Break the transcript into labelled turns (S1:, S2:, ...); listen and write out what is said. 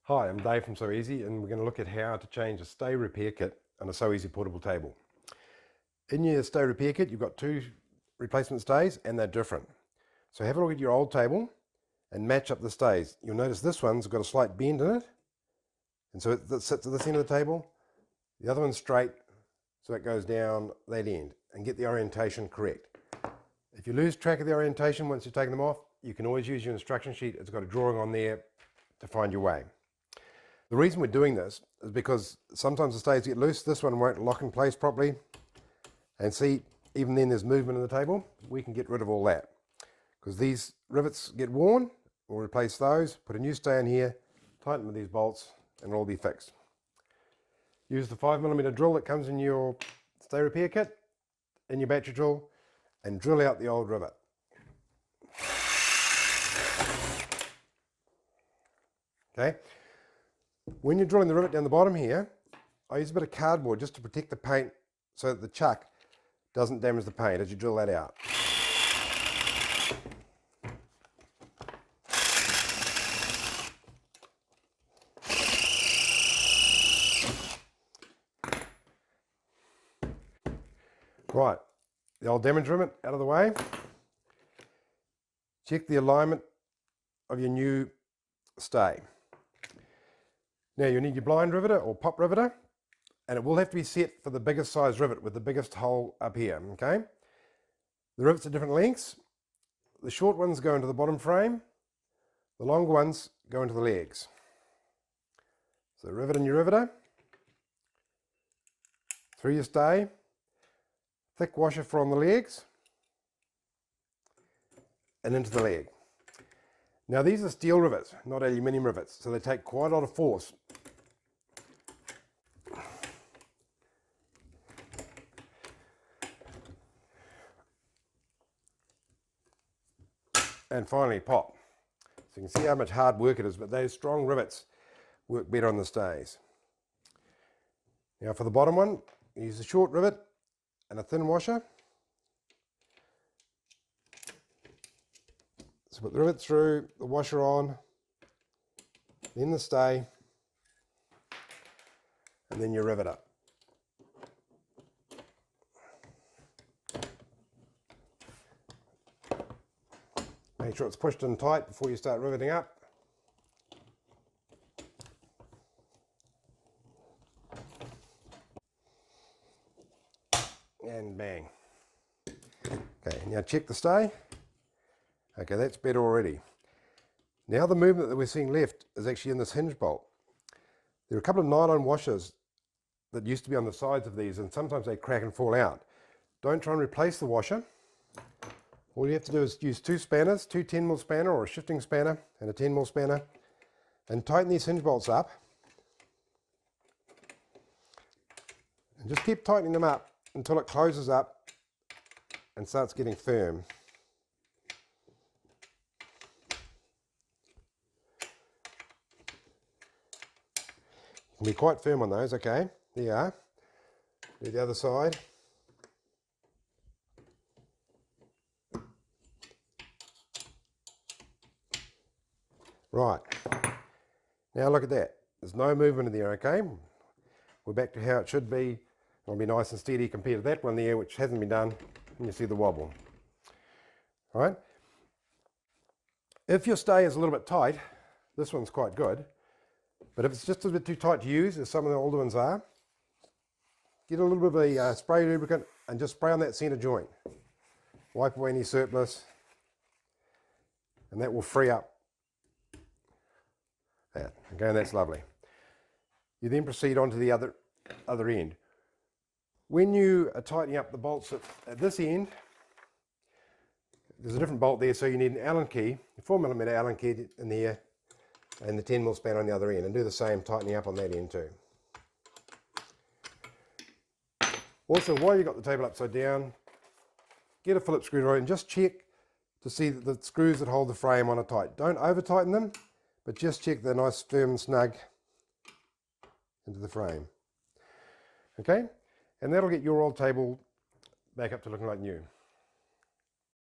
S1: Hi, I'm Dave from SewEzi, and we're going to look at how to change a Stay Repair Kit on a SewEzi Portable Table. In your Stay Repair Kit, you've got two replacement stays and they're different. So have a look at your old table and match up the stays. You'll notice this one's got a slight bend in it, and so it sits at this end of the table. The other one's straight, so it goes down that end, and get the orientation correct. If you lose track of the orientation once you've taken them off, you can always use your instruction sheet. It's got a drawing on there to find your way. The reason we're doing this is because sometimes the stays get loose. This one won't lock in place properly. And see, even then there's movement in the table. We can get rid of all that. Because these rivets get worn, we'll replace those, put a new stay in here, tighten with these bolts, and it'll all be fixed. Use the 5mm drill that comes in your Stay Repair Kit, in your battery drill, and drill out the old rivet. Okay. When you're drilling the rivet down the bottom here, I use a bit of cardboard just to protect the paint so that the chuck doesn't damage the paint as you drill that out. Right, the old damage rivet out of the way. Check the alignment of your new stay. Now you need your blind riveter or pop riveter, and it will have to be set for the biggest size rivet with the biggest hole up here, okay? The rivets are different lengths. The short ones go into the bottom frame, the longer ones go into the legs. So rivet in your riveter, through your stay, thick washer from the legs, and into the leg. Now these are steel rivets, not aluminium rivets, so they take quite a lot of force. And finally pop. So you can see how much hard work it is, but those strong rivets work better on the stays. Now for the bottom one, use a short rivet and a thin washer. So put the rivet through, the washer on, then the stay, and then your rivet up. Make sure it's pushed in tight before you start riveting up. And bang. Okay, now check the stay. Okay, that's better already. Now the movement that we're seeing left is actually in this hinge bolt. There are a couple of nylon washers that used to be on the sides of these, and sometimes they crack and fall out. Don't try and replace the washer. All you have to do is use two spanners, two 10mm spanner or a shifting spanner and a 10mm spanner, and tighten these hinge bolts up. And just keep tightening them up until it closes up and starts getting firm. You can be quite firm on those, okay? There you are. Do the other side. Right, now look at that. There's no movement in there, okay? We're back to how it should be. It'll be nice and steady compared to that one there, which hasn't been done, and you see the wobble. All right? If your stay is a little bit tight, this one's quite good, but if it's just a bit too tight to use, as some of the older ones are, get a little bit of a spray lubricant and just spray on that center joint. Wipe away any surplus, and that will free up that. Okay, and that's lovely. You then proceed on to the other end. When you are tightening up the bolts at this end, there's a different bolt there, so you need an Allen key, a 4mm Allen key in there, and the 10mm spanner on the other end, and do the same tightening up on that end too. Also, while you've got the table upside down, get a Phillips screwdriver and just check to see that the screws that hold the frame on are tight. Don't over tighten them, but just check they're nice, firm and snug into the frame. Okay, and that'll get your old table back up to looking like new.